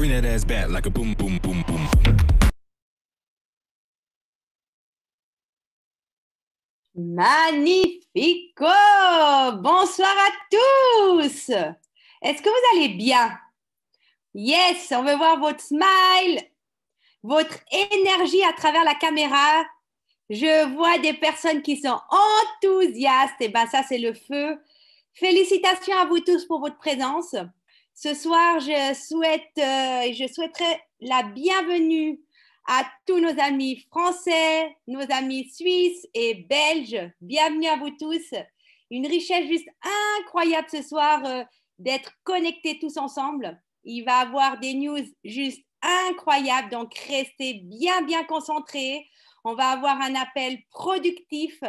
Bring that ass back like a boom, boom, boom, boom. Magnifico! Bonsoir à tous! Est-ce que vous allez bien? Yes, on veut voir votre smile, votre énergie à travers la caméra. Je vois des personnes qui sont enthousiastes. Et bien, ça, c'est le feu. Félicitations à vous tous pour votre présence. Ce soir, je souhaiterais la bienvenue à tous nos amis français, nos amis suisses et belges. Bienvenue à vous tous. Une richesse juste incroyable ce soir d'être connectés tous ensemble. Il va y avoir des news juste incroyables, donc restez bien concentrés. On va avoir un appel productif,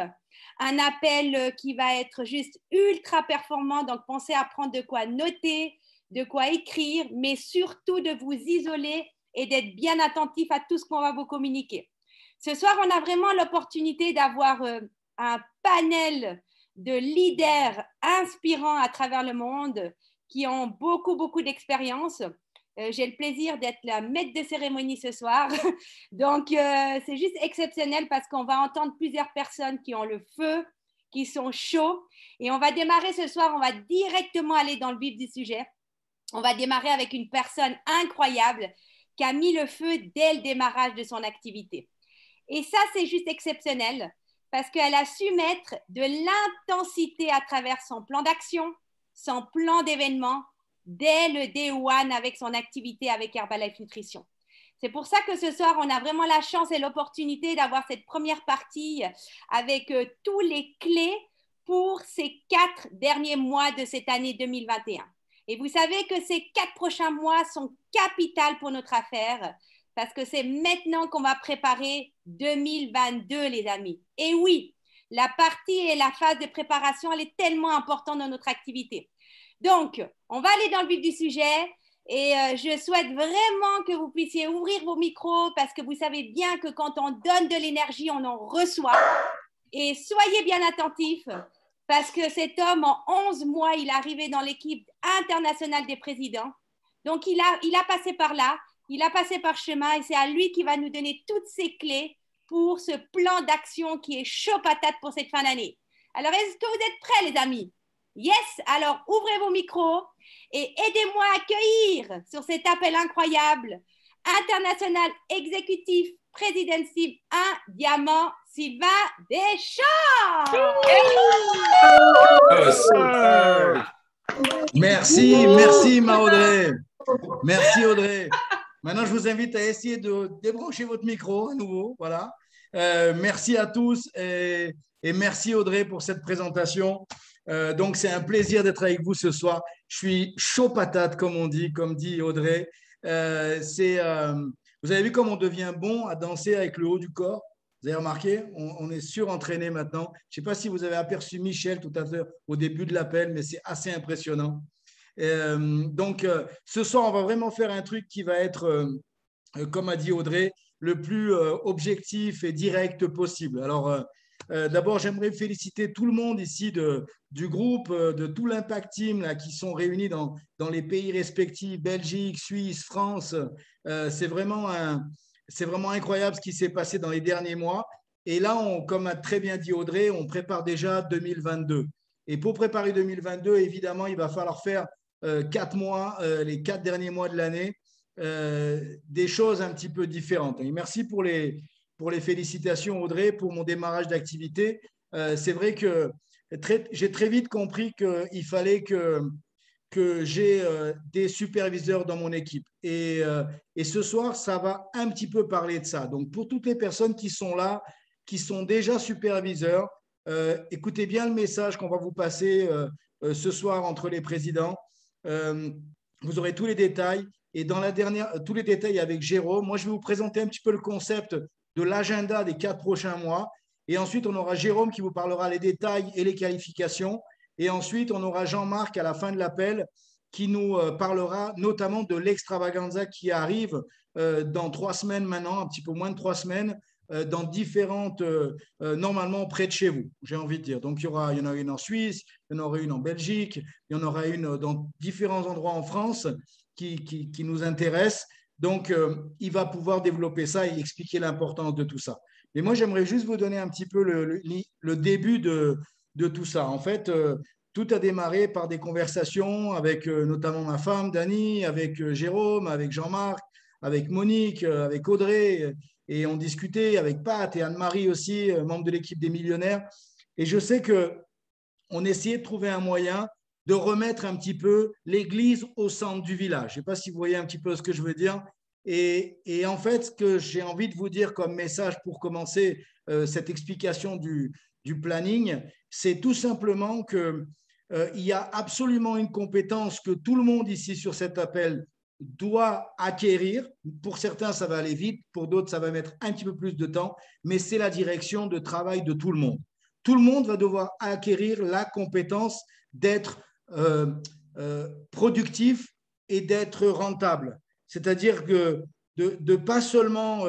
un appel qui va être juste ultra performant. Donc, pensez à prendre de quoi noter, de quoi écrire, mais surtout de vous isoler et d'être bien attentif à tout ce qu'on va vous communiquer. Ce soir, on a vraiment l'opportunité d'avoir un panel de leaders inspirants à travers le monde qui ont beaucoup d'expérience. J'ai le plaisir d'être la maître de cérémonie ce soir. Donc, c'est juste exceptionnel parce qu'on va entendre plusieurs personnes qui ont le feu, qui sont chauds. Et on va démarrer ce soir, on va directement aller dans le vif du sujet. On va démarrer avec une personne incroyable qui a mis le feu dès le démarrage de son activité. Et ça, c'est juste exceptionnel parce qu'elle a su mettre de l'intensité à travers son plan d'action, son plan d'événement, dès le day one avec son activité avec Herbalife Nutrition. C'est pour ça que ce soir, on a vraiment la chance et l'opportunité d'avoir cette première partie avec tous les clés pour ces 4 derniers mois de cette année 2021. Et vous savez que ces 4 prochains mois sont capitaux pour notre affaire parce que c'est maintenant qu'on va préparer 2022, les amis. Et oui, la partie et la phase de préparation, elle est tellement importante dans notre activité. Donc, on va aller dans le vif du sujet et je souhaite vraiment que vous puissiez ouvrir vos micros parce que vous savez bien que quand on donne de l'énergie, on en reçoit. Et soyez bien attentifs parce que cet homme, en 11 mois, il est arrivé dans l'équipe internationale des présidents. Donc, il a passé par là, il a passé par chemin et c'est à lui qui va nous donner toutes ces clés pour ce plan d'action qui est chaud patate pour cette fin d'année. Alors, est-ce que vous êtes prêts, les amis? Yes, alors ouvrez vos micros et aidez-moi à accueillir sur cet appel incroyable international exécutif présidentiel 1 diamant Sylvain Deschamps. Merci Audrey. Merci Audrey. Maintenant, je vous invite à essayer de débrancher votre micro à nouveau. Voilà. Merci à tous et merci Audrey pour cette présentation. Donc, c'est un plaisir d'être avec vous ce soir. Je suis chaud patate, comme dit Audrey. Vous avez vu comme on devient bon à danser avec le haut du corps? Vous avez remarqué? On est surentraîné maintenant. Je ne sais pas si vous avez aperçu Michel tout à l'heure au début de l'appel, mais c'est assez impressionnant. Donc, ce soir, on va vraiment faire un truc qui va être, comme a dit Audrey, le plus objectif et direct possible. Alors, d'abord, j'aimerais féliciter tout le monde ici du groupe, de tout l'Impact Team là, qui sont réunis dans les pays respectifs, Belgique, Suisse, France. C'est vraiment incroyable ce qui s'est passé dans les derniers mois. Et là, comme a très bien dit Audrey, on prépare déjà 2022. Et pour préparer 2022, évidemment, il va falloir faire 4 mois, les 4 derniers mois de l'année, des choses un petit peu différentes. Et merci pour les félicitations, Audrey, pour mon démarrage d'activité. C'est vrai que j'ai très vite compris qu'il fallait que j'ai des superviseurs dans mon équipe. Et ce soir, ça va un petit peu parler de ça. Donc, pour toutes les personnes qui sont là, qui sont déjà superviseurs, écoutez bien le message qu'on va vous passer ce soir entre les présidents. Vous aurez tous les détails. Et dans tous les détails avec Jérôme, moi, je vais vous présenter un petit peu le concept de l'agenda des 4 prochains mois. Et ensuite, on aura Jérôme qui vous parlera les détails et les qualifications. Et ensuite, on aura Jean-Marc à la fin de l'appel qui nous parlera notamment de l'extravaganza qui arrive dans 3 semaines maintenant, un petit peu moins de 3 semaines, dans différentes, normalement près de chez vous, j'ai envie de dire. Donc, il y en a une en Suisse, il y en aura une en Belgique, il y en aura une dans différents endroits en France qui nous intéressent. Donc, il va pouvoir développer ça et expliquer l'importance de tout ça. Mais moi, j'aimerais juste vous donner un petit peu le début de tout ça. En fait, tout a démarré par des conversations avec notamment ma femme, Dani, avec Jérôme, avec Jean-Marc, avec Monique, avec Audrey. Et on discutait avec Pat et Anne-Marie aussi, membre de l'équipe des millionnaires. Et je sais qu'on essayait de trouver un moyen de remettre un petit peu l'église au centre du village. Je ne sais pas si vous voyez un petit peu ce que je veux dire. Et en fait, ce que j'ai envie de vous dire comme message pour commencer cette explication du planning, c'est tout simplement qu'il y a absolument une compétence que tout le monde ici sur cet appel doit acquérir. Pour certains, ça va aller vite, pour d'autres, ça va mettre un petit peu plus de temps, mais c'est la direction de travail de tout le monde. Tout le monde va devoir acquérir la compétence d'être productif et d'être rentable. C'est-à-dire que de pas seulement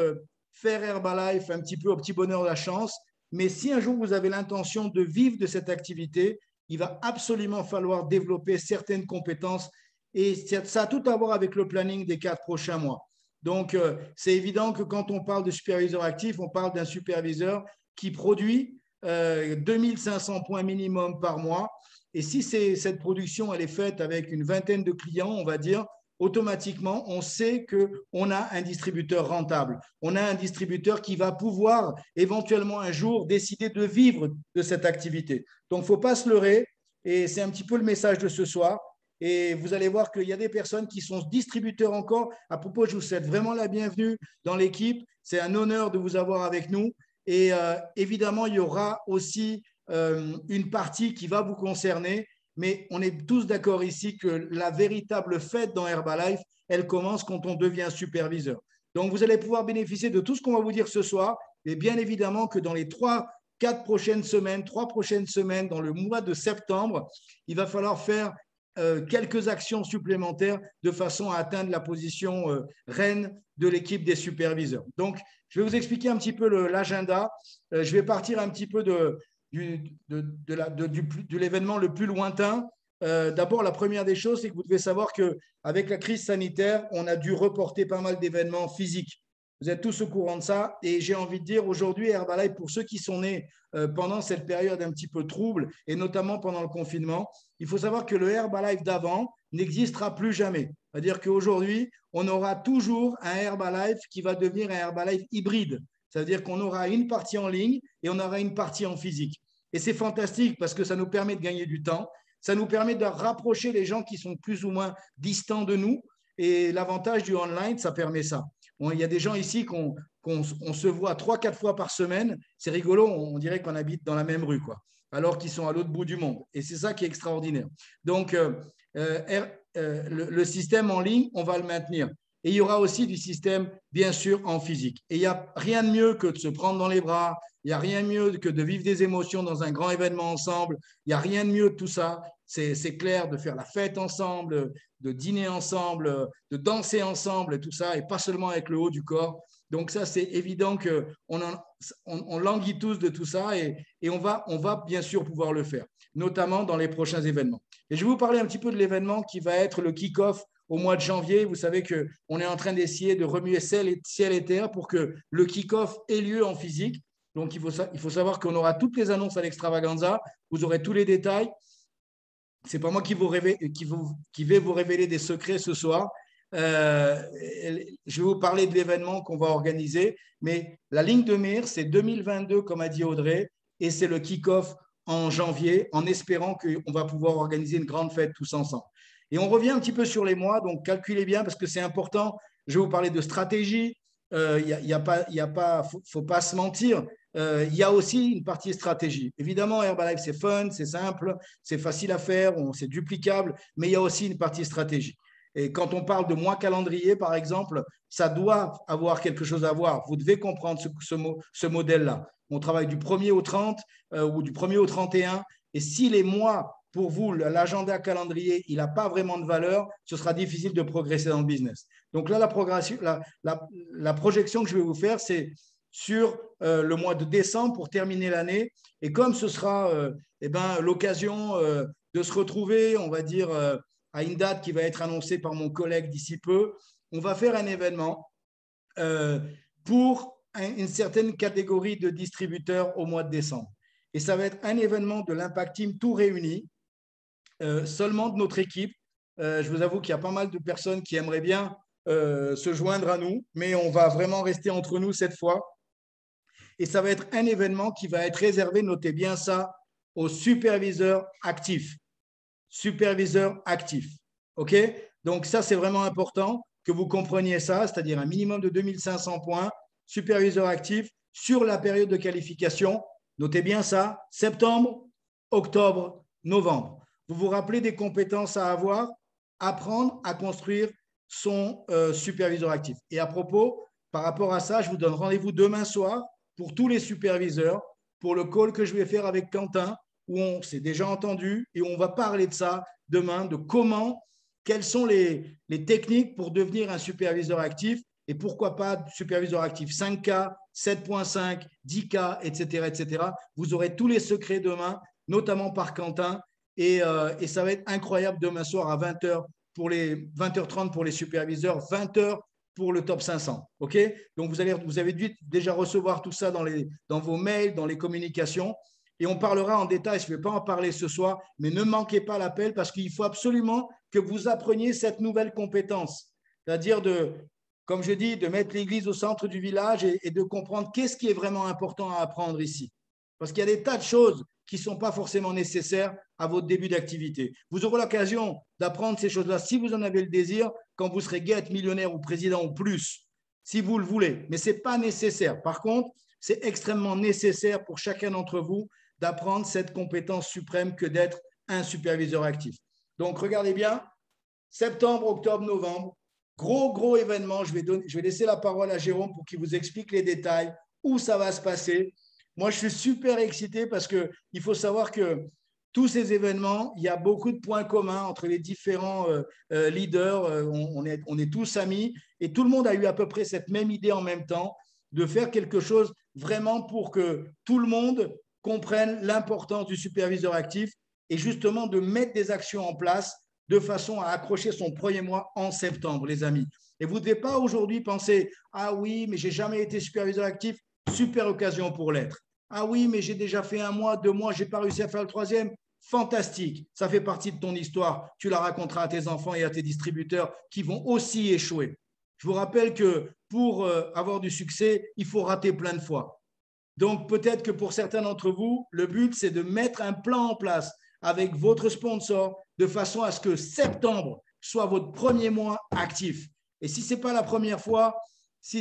faire Herbalife un petit peu au petit bonheur de la chance, mais si un jour vous avez l'intention de vivre de cette activité, il va absolument falloir développer certaines compétences et ça a tout à voir avec le planning des 4 prochains mois. Donc, c'est évident que quand on parle de superviseur actif, on parle d'un superviseur qui produit 2500 points minimum par mois. Et si cette production elle est faite avec une vingtaine de clients, on va dire, automatiquement, on sait qu'on a un distributeur rentable. On a un distributeur qui va pouvoir éventuellement un jour décider de vivre de cette activité. Donc, il ne faut pas se leurrer. Et c'est un petit peu le message de ce soir. Et vous allez voir qu'il y a des personnes qui sont distributeurs encore. À propos, je vous souhaite vraiment la bienvenue dans l'équipe. C'est un honneur de vous avoir avec nous. Et évidemment, il y aura aussi une partie qui va vous concerner. Mais on est tous d'accord ici que la véritable fête dans Herbalife, elle commence quand on devient superviseur. Donc, vous allez pouvoir bénéficier de tout ce qu'on va vous dire ce soir. Et bien évidemment que dans les 3 prochaines semaines, dans le mois de septembre, il va falloir faire quelques actions supplémentaires de façon à atteindre la position reine de l'équipe des superviseurs. Donc, je vais vous expliquer un petit peu l'agenda. Je vais partir un petit peu de l'événement le plus lointain. D'abord, la première des choses, c'est que vous devez savoir qu'avec la crise sanitaire, on a dû reporter pas mal d'événements physiques. Vous êtes tous au courant de ça. Et j'ai envie de dire aujourd'hui, Herbalife, pour ceux qui sont nés pendant cette période un petit peu trouble, et notamment pendant le confinement, il faut savoir que le Herbalife d'avant n'existera plus jamais. C'est-à-dire qu'aujourd'hui, on aura toujours un Herbalife qui va devenir un Herbalife hybride. Ça veut dire qu'on aura une partie en ligne et on aura une partie en physique. Et c'est fantastique parce que ça nous permet de gagner du temps. Ça nous permet de rapprocher les gens qui sont plus ou moins distants de nous. Et l'avantage du online, ça permet ça. Bon, il y a des gens ici qu'on se voit 3-4 fois par semaine. C'est rigolo, on dirait qu'on habite dans la même rue, quoi, alors qu'ils sont à l'autre bout du monde. Et c'est ça qui est extraordinaire. Donc, le système en ligne, on va le maintenir. Et il y aura aussi du système, bien sûr, en physique. Et il n'y a rien de mieux que de se prendre dans les bras. Il n'y a rien de mieux que de vivre des émotions dans un grand événement ensemble. Il n'y a rien de mieux que tout ça. C'est clair, de faire la fête ensemble, de dîner ensemble, de danser ensemble, tout ça, et pas seulement avec le haut du corps. Donc ça, c'est évident qu'on languit tous de tout ça et on va bien sûr pouvoir le faire, notamment dans les prochains événements. Et je vais vous parler un petit peu de l'événement qui va être le kick-off au mois de janvier. Vous savez qu'on est en train d'essayer de remuer ciel et terre pour que le kick-off ait lieu en physique. Donc, il faut savoir qu'on aura toutes les annonces à l'extravaganza. Vous aurez tous les détails. Ce n'est pas moi qui vais vous révéler des secrets ce soir. Je vais vous parler de l'événement qu'on va organiser. Mais la ligne de mire, c'est 2022, comme a dit Audrey, et c'est le kick-off en janvier, en espérant qu'on va pouvoir organiser une grande fête tous ensemble. Et on revient un petit peu sur les mois, donc calculez bien parce que c'est important. Je vais vous parler de stratégie. Faut pas se mentir. Il y a aussi une partie stratégie. Évidemment, Herbalife, c'est fun, c'est simple, c'est facile à faire, c'est duplicable, mais il y a aussi une partie stratégie. Et quand on parle de mois calendrier, par exemple, ça doit avoir quelque chose à voir. Vous devez comprendre ce modèle-là. On travaille du 1er au 30 ou du 1er au 31. Et si les mois, pour vous, l'agenda calendrier, il n'a pas vraiment de valeur, ce sera difficile de progresser dans le business. Donc là, la projection que je vais vous faire, c'est sur le mois de décembre pour terminer l'année. Et comme ce sera l'occasion de se retrouver, on va dire, à une date qui va être annoncée par mon collègue d'ici peu, on va faire un événement pour une certaine catégorie de distributeurs au mois de décembre. Et ça va être un événement de l'Impact Team tout réuni, seulement de notre équipe. Je vous avoue qu'il y a pas mal de personnes qui aimeraient bien se joindre à nous, mais on va vraiment rester entre nous cette fois. Et ça va être un événement qui va être réservé, notez bien ça, aux superviseurs actifs. Superviseurs actifs. OK? Donc ça, c'est vraiment important que vous compreniez ça, c'est-à-dire un minimum de 2500 points, superviseurs actifs sur la période de qualification. Notez bien ça, septembre, octobre, novembre. Vous vous rappelez des compétences à avoir? Apprendre à construire son superviseur actif. Et à propos, par rapport à ça, je vous donne rendez-vous demain soir pour tous les superviseurs, pour le call que je vais faire avec Quentin, où on s'est déjà entendu et on va parler de ça demain, de quelles sont les techniques pour devenir un superviseur actif et pourquoi pas superviseur actif 5K, 7.5, 10K, etc., etc. Vous aurez tous les secrets demain, notamment par Quentin, et ça va être incroyable demain soir à 20h pour les 20h30 pour les superviseurs, 20h pour le top 500. OK? Donc, vous avez dû déjà recevoir tout ça dans vos mails, dans les communications. Et on parlera en détail, je ne vais pas en parler ce soir, mais ne manquez pas l'appel parce qu'il faut absolument que vous appreniez cette nouvelle compétence. C'est-à-dire comme je dis, de mettre l'église au centre du village et de comprendre qu'est-ce qui est vraiment important à apprendre ici. Parce qu'il y a des tas de choses qui ne sont pas forcément nécessaires à votre début d'activité. Vous aurez l'occasion d'apprendre ces choses-là si vous en avez le désir, quand vous serez guette, millionnaire ou président ou plus, si vous le voulez. Mais ce n'est pas nécessaire. Par contre, c'est extrêmement nécessaire pour chacun d'entre vous d'apprendre cette compétence suprême que d'être un superviseur actif. Donc, regardez bien, septembre, octobre, novembre, gros événement. Je vais laisser la parole à Jérôme pour qu'il vous explique les détails, où ça va se passer. Moi, je suis super excité parce qu'il faut savoir que tous ces événements, il y a beaucoup de points communs entre les différents leaders. On est tous amis et tout le monde a eu à peu près cette même idée en même temps de faire quelque chose vraiment pour que tout le monde comprenne l'importance du superviseur actif et justement de mettre des actions en place de façon à accrocher son premier mois en septembre, les amis. Et vous ne devez pas aujourd'hui penser « Ah oui, mais je n'ai jamais été superviseur actif. Super occasion pour l'être. Ah oui, mais j'ai déjà fait 1 mois, 2 mois, je n'ai pas réussi à faire le 3e. Fantastique. Ça fait partie de ton histoire. Tu la raconteras à tes enfants et à tes distributeurs qui vont aussi échouer. Je vous rappelle que pour avoir du succès, il faut rater plein de fois. Donc, peut-être que pour certains d'entre vous, le but, c'est de mettre un plan en place avec votre sponsor de façon à ce que septembre soit votre premier mois actif. Et si ce n'est pas la première fois, si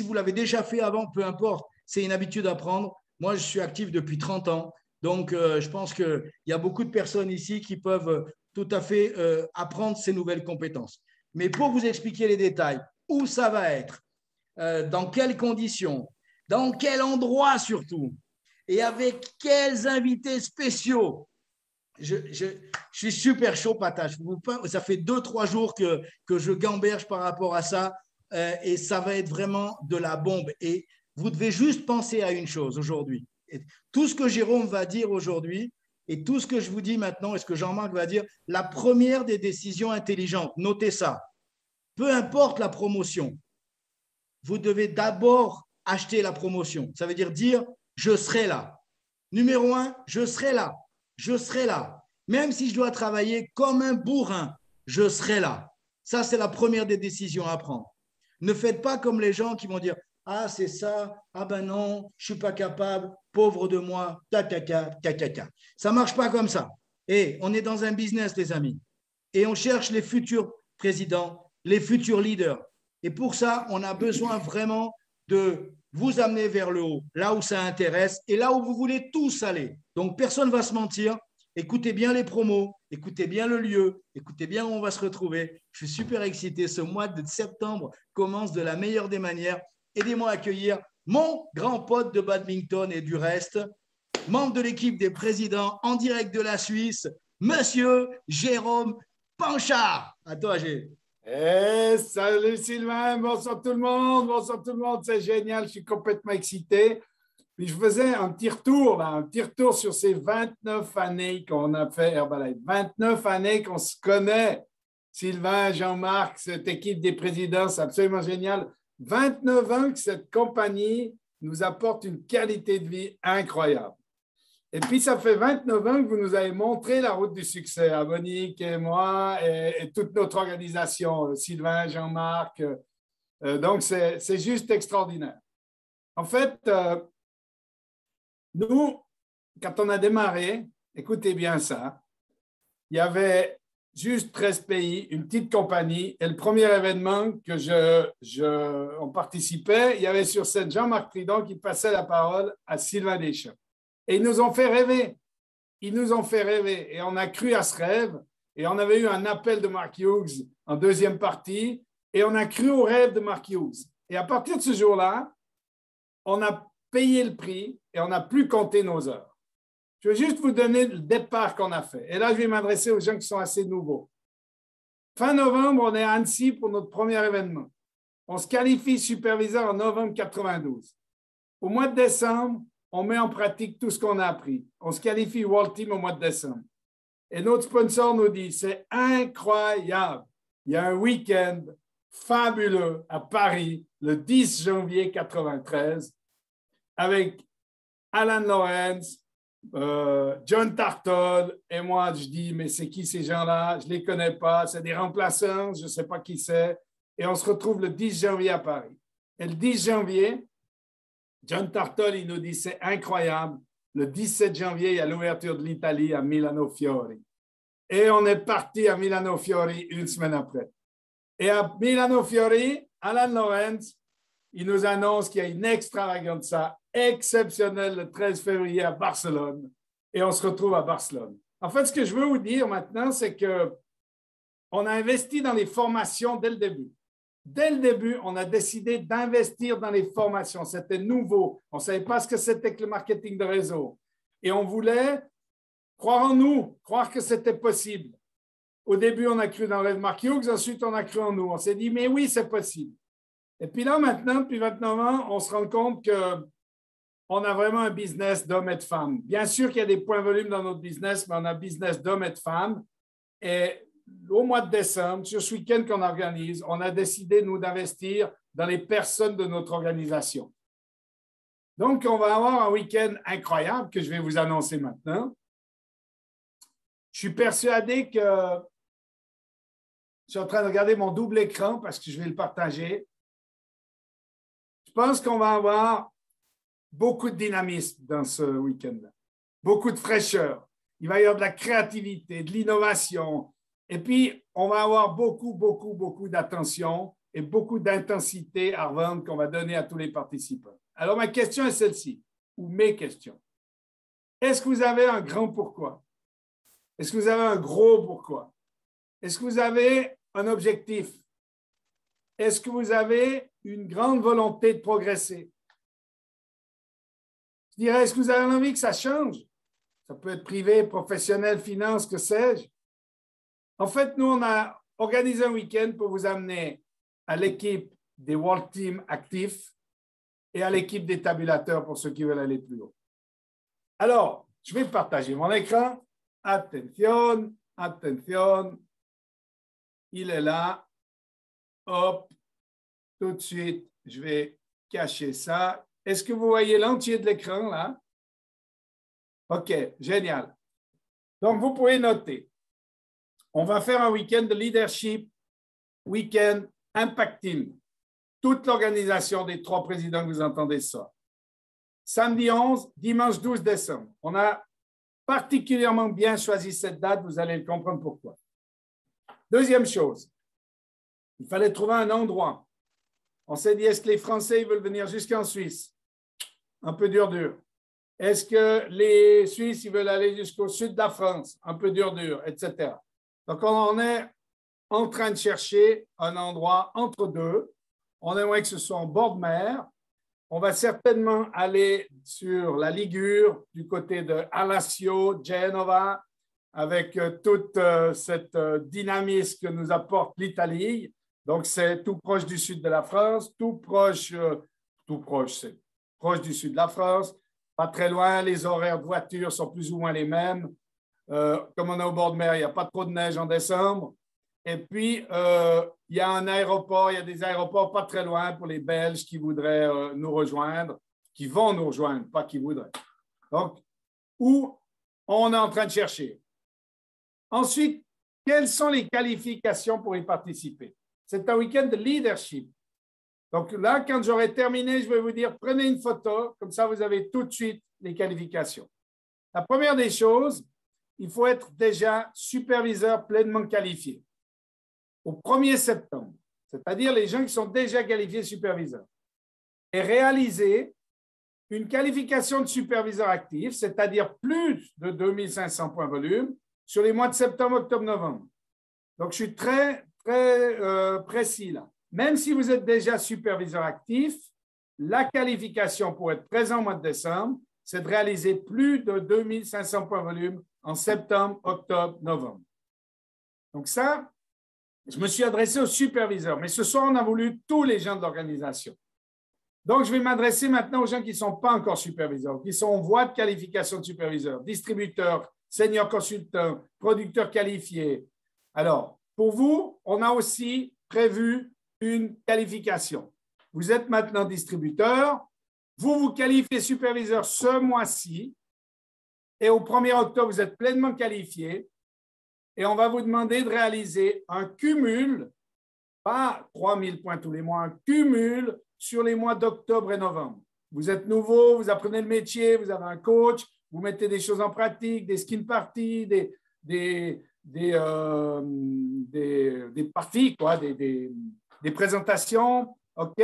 vous l'avez déjà fait avant, peu importe, c'est une habitude à prendre. Moi, je suis actif depuis 30 ans. Donc, je pense qu'il y a beaucoup de personnes ici qui peuvent tout à fait apprendre ces nouvelles compétences. Mais pour vous expliquer les détails, où ça va être, dans quelles conditions, dans quel endroit surtout, et avec quels invités spéciaux. Je suis super chaud patate. Ça fait 2-3 jours que je gamberge par rapport à ça et ça va être vraiment de la bombe. Et vous devez juste penser à une chose aujourd'hui. Tout ce que Jérôme va dire aujourd'hui et tout ce que je vous dis maintenant et ce que Jean-Marc va dire, la première des décisions intelligentes, notez ça, peu importe la promotion, vous devez d'abord acheter la promotion. Ça veut dire je serai là. Numéro 1, je serai là. Je serai là. Même si je dois travailler comme un bourrin, je serai là. Ça, c'est la première des décisions à prendre. Ne faites pas comme les gens qui vont dire « Ah, c'est ça. Ah ben non, je ne suis pas capable. Pauvre de moi. Ta, ta, ta, ta, ta, ta. » Ça ne marche pas comme ça. Et on est dans un business, les amis. Et on cherche les futurs présidents, les futurs leaders. Et pour ça, on a besoin vraiment de vous amener vers le haut, là où ça intéresse et là où vous voulez tous aller. Donc, personne ne va se mentir. Écoutez bien les promos, écoutez bien le lieu, écoutez bien où on va se retrouver. Je suis super excité. Ce mois de septembre commence de la meilleure des manières. Aidez-moi à accueillir mon grand pote de badminton et du reste, membre de l'équipe des présidents en direct de la Suisse, Monsieur Jérôme Panchard. À toi, Gé. Salut Sylvain, bonsoir tout le monde, c'est génial, je suis complètement excité. Puis je faisais un petit retour sur ces 29 années qu'on a fait Herbalife. 29 années qu'on se connaît, Sylvain, Jean-Marc, cette équipe des présidents, c'est absolument génial. 29 ans que cette compagnie nous apporte une qualité de vie incroyable. Et puis, ça fait 29 ans que vous nous avez montré la route du succès, à Monique et moi et toute notre organisation, Sylvain, Jean-Marc. Donc, c'est juste extraordinaire. En fait, nous, quand on a démarré, écoutez bien ça, il y avait juste 13 pays, une petite compagnie, et le premier événement que on participait, il y avait sur scène Jean-Marc Tridon qui passait la parole à Sylvain Deschamps. Et ils nous ont fait rêver. Ils nous ont fait rêver. Et on a cru à ce rêve. Et on avait eu un appel de Mark Hughes en deuxième partie. Et on a cru au rêve de Mark Hughes. Et à partir de ce jour-là, on a payé le prix et on n'a plus compté nos heures. Je vais juste vous donner le départ qu'on a fait. Et là, je vais m'adresser aux gens qui sont assez nouveaux. Fin novembre, on est à Annecy pour notre premier événement. On se qualifie superviseur en novembre 92. Au mois de décembre, on met en pratique tout ce qu'on a appris. On se qualifie World Team au mois de décembre. Et notre sponsor nous dit, c'est incroyable. Il y a un week-end fabuleux à Paris, le 10 janvier 1993, avec Alan Lawrence, John Tartol, et moi, je dis, mais c'est qui ces gens-là? Je ne les connais pas, c'est des remplaçants, je ne sais pas qui c'est. Et on se retrouve le 10 janvier à Paris. Et le 10 janvier, John Tartol, il nous dit, c'est incroyable. Le 17 janvier, il y a l'ouverture de l'Italie à Milano Fiori. Et on est parti à Milano Fiori une semaine après. Et à Milano Fiori, Alan Lawrence, il nous annonce qu'il y a une extravaganza exceptionnelle le 13 février à Barcelone. Et on se retrouve à Barcelone. En fait, ce que je veux vous dire maintenant, c'est qu'on a investi dans les formations dès le début. Dès le début, on a décidé d'investir dans les formations. C'était nouveau. On ne savait pas ce que c'était que le marketing de réseau. Et on voulait croire en nous, croire que c'était possible. Au début, on a cru dans le rêve Mark Hughes. Ensuite, on a cru en nous. On s'est dit, mais oui, c'est possible. Et puis là, maintenant, depuis 29 ans, on se rend compte qu'on a vraiment un business d'hommes et de femmes. Bien sûr qu'il y a des points volumes dans notre business, mais on a un business d'hommes et de femmes. Et au mois de décembre, sur ce week-end qu'on organise, on a décidé, nous, d'investir dans les personnes de notre organisation. Donc, on va avoir un week-end incroyable que je vais vous annoncer maintenant. Je suis persuadé que je suis en train de regarder mon double écran parce que je vais le partager. Je pense qu'on va avoir beaucoup de dynamisme dans ce week-end-là, beaucoup de fraîcheur. Il va y avoir de la créativité, de l'innovation. Et puis, on va avoir beaucoup d'attention et beaucoup d'intensité à revendre qu'on va donner à tous les participants. Alors, ma question est celle-ci, ou mes questions. Est-ce que vous avez un grand pourquoi? Est-ce que vous avez un gros pourquoi? Est-ce que vous avez un objectif? Est-ce que vous avez une grande volonté de progresser? Je dirais, est-ce que vous avez envie que ça change? Ça peut être privé, professionnel, finance, que sais-je. En fait, nous, on a organisé un week-end pour vous amener à l'équipe des World Team actifs et à l'équipe des tabulateurs pour ceux qui veulent aller plus haut. Alors, je vais partager mon écran. Attention, attention. Il est là. Hop, tout de suite, je vais cacher ça. Est-ce que vous voyez l'entier de l'écran là? OK, génial. Donc, vous pouvez noter. On va faire un week-end de leadership, week-end Impact Team. Toute l'organisation des 3 présidents que vous entendez ça. Samedi 11, dimanche 12 décembre. On a particulièrement bien choisi cette date, vous allez comprendre pourquoi. Deuxième chose, il fallait trouver un endroit. On s'est dit, est-ce que les Français veulent venir jusqu'en Suisse? Un peu dur. Est-ce que les Suisses ils veulent aller jusqu'au sud de la France? Un peu dur, etc. Donc, on est en train de chercher un endroit entre deux. On aimerait que ce soit en bord de mer. On va certainement aller sur la Ligure, du côté de Alassio, Genova, avec toute cette dynamisme que nous apporte l'Italie. Donc, c'est tout proche du sud de la France, c'est proche du sud de la France, pas très loin. Les horaires de voiture sont plus ou moins les mêmes. Comme on est au bord de mer, il n'y a pas trop de neige en décembre. Et puis, il y a un aéroport, il y a des aéroports pas très loin pour les Belges qui voudraient nous rejoindre, qui vont nous rejoindre, pas qui voudraient. Donc, où on est en train de chercher. Ensuite, quelles sont les qualifications pour y participer? C'est un week-end de leadership. Donc là, quand j'aurai terminé, je vais vous dire, prenez une photo, comme ça vous avez tout de suite les qualifications. La première des choses, il faut être déjà superviseur pleinement qualifié au 1er septembre, c'est-à-dire les gens qui sont déjà qualifiés superviseurs, et réaliser une qualification de superviseur actif, c'est-à-dire plus de 2500 points volume, sur les mois de septembre, octobre, novembre. Donc, je suis très précis là. Même si vous êtes déjà superviseur actif, la qualification pour être présent au mois de décembre, c'est de réaliser plus de 2500 points volume en septembre, octobre, novembre. Donc ça, je me suis adressé aux superviseurs, mais ce soir, on a voulu tous les gens de l'organisation. Donc, je vais m'adresser maintenant aux gens qui ne sont pas encore superviseurs, qui sont en voie de qualification de superviseur, distributeurs, seniors consultants, producteurs qualifiés. Alors, pour vous, on a aussi prévu une qualification. Vous êtes maintenant distributeur, vous vous qualifiez superviseur ce mois-ci et au 1er octobre, vous êtes pleinement qualifié et on va vous demander de réaliser un cumul, pas 3000 points tous les mois, un cumul sur les mois d'octobre et novembre. Vous êtes nouveau, vous apprenez le métier, vous avez un coach, vous mettez des choses en pratique, des skin parties, des parties, quoi, des présentations, OK?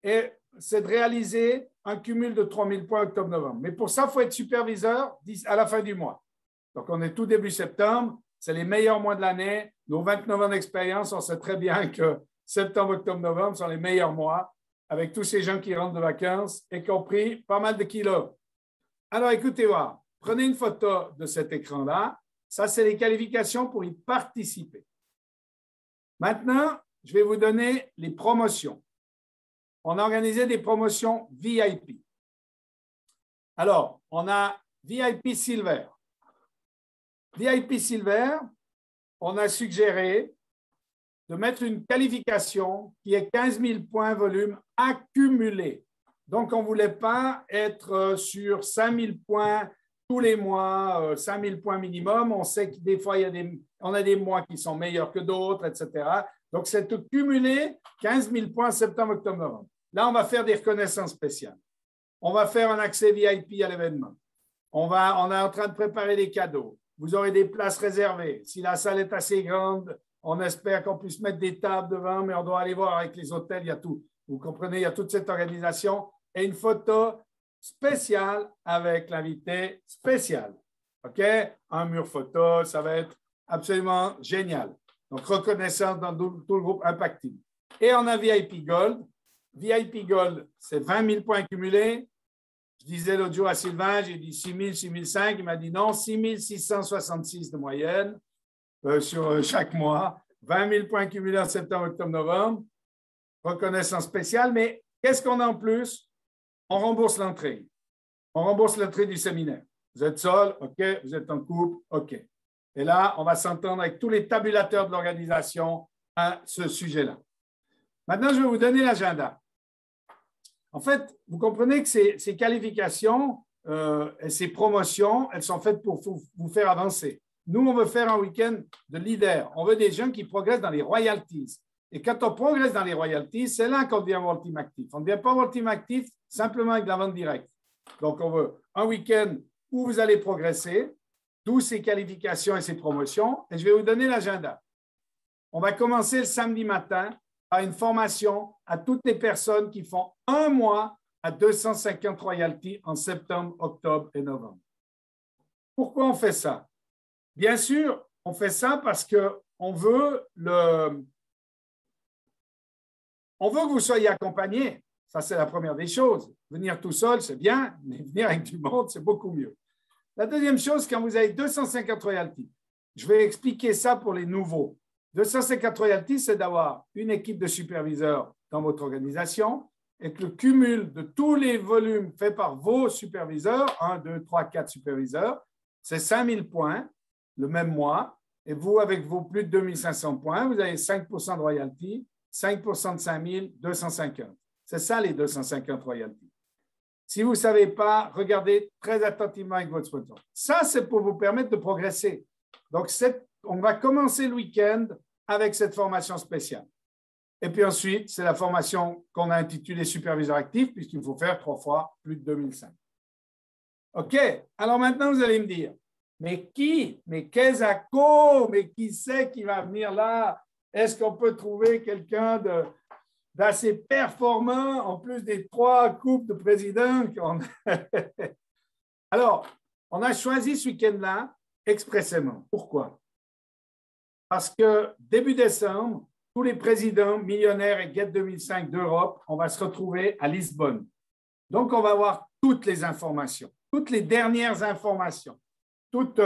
Et c'est de réaliser un cumul de 3000 points octobre-novembre. Mais pour ça, il faut être superviseur à la fin du mois. Donc, on est tout début septembre, c'est les meilleurs mois de l'année. Nos 29 ans d'expérience, on sait très bien que septembre, octobre, novembre sont les meilleurs mois avec tous ces gens qui rentrent de vacances et qui ont pris pas mal de kilos. Alors, écoutez voir, prenez une photo de cet écran-là. Ça, c'est les qualifications pour y participer. Maintenant, je vais vous donner les promotions. On a organisé des promotions VIP. Alors, on a VIP Silver. VIP Silver, on a suggéré de mettre une qualification qui est 15 000 points volume accumulés. Donc, on ne voulait pas être sur 5 000 points tous les mois, 5 000 points minimum. On sait que des fois, on a des mois qui sont meilleurs que d'autres, etc. Donc, c'est de cumuler 15 000 points en septembre, octobre, novembre. Là, on va faire des reconnaissances spéciales. On va faire un accès VIP à l'événement. On est en train de préparer des cadeaux. Vous aurez des places réservées. Si la salle est assez grande, on espère qu'on puisse mettre des tables devant, mais on doit aller voir avec les hôtels, il y a tout. Vous comprenez, il y a toute cette organisation et une photo spéciale avec l'invité spécial. OK? Un mur photo, ça va être absolument génial. Donc, reconnaissance dans tout le groupe Impact Team. Et on a VIP Gold. VIP Gold, c'est 20 000 points cumulés. Je disais l'autre jour à Sylvain, j'ai dit 6 000, 6 500. Il m'a dit non, 6 666 de moyenne sur chaque mois. 20 000 points cumulés en septembre, octobre, novembre. Reconnaissance spéciale. Mais qu'est-ce qu'on a en plus? On rembourse l'entrée. On rembourse l'entrée du séminaire. Vous êtes seul, OK. Vous êtes en couple, OK. Et là, on va s'entendre avec tous les tabulateurs de l'organisation à ce sujet-là. Maintenant, je vais vous donner l'agenda. En fait, vous comprenez que ces qualifications et ces promotions, elles sont faites pour vous faire avancer. Nous, on veut faire un week-end de leader. On veut des gens qui progressent dans les royalties. Et quand on progresse dans les royalties, c'est là qu'on devient World Team Actif. On ne devient pas World Team Actif simplement avec la vente directe. Donc, on veut un week-end où vous allez progresser, d'où ces qualifications et ces promotions. Et je vais vous donner l'agenda. On va commencer le samedi matin par une formation à toutes les personnes qui font un mois à 250 royalties en septembre, octobre et novembre. Pourquoi on fait ça? Bien sûr, on fait ça parce qu'on veut que vous soyez accompagnés. Ça, c'est la première des choses. Venir tout seul, c'est bien, mais venir avec du monde, c'est beaucoup mieux. La deuxième chose, quand vous avez 250 royalties, je vais expliquer ça pour les nouveaux. 250 royalties, c'est d'avoir une équipe de superviseurs dans votre organisation et que le cumul de tous les volumes faits par vos superviseurs, 1, 2, 3, 4 superviseurs, c'est 5000 points le même mois. Et vous, avec vos plus de 2500 points, vous avez 5% de royalties, 5% de 5000, 250. C'est ça les 250 royalties. Si vous ne savez pas, regardez très attentivement avec votre sponsor. Ça, c'est pour vous permettre de progresser. Donc, on va commencer le week-end avec cette formation spéciale. Et puis ensuite, c'est la formation qu'on a intitulée Superviseur actif, puisqu'il faut faire 3 fois plus de 2005. OK, alors maintenant, vous allez me dire, mais qui? Mais qu'est-ce mais qui c'est qui va venir là? Est-ce qu'on peut trouver quelqu'un d'assez performant en plus des 3 coupes de président? Alors, on a choisi ce week-end-là expressément. Pourquoi? Parce que début décembre, tous les présidents millionnaires et Get 2005 d'Europe, on va se retrouver à Lisbonne. Donc, on va avoir toutes les informations, toutes les dernières informations, toute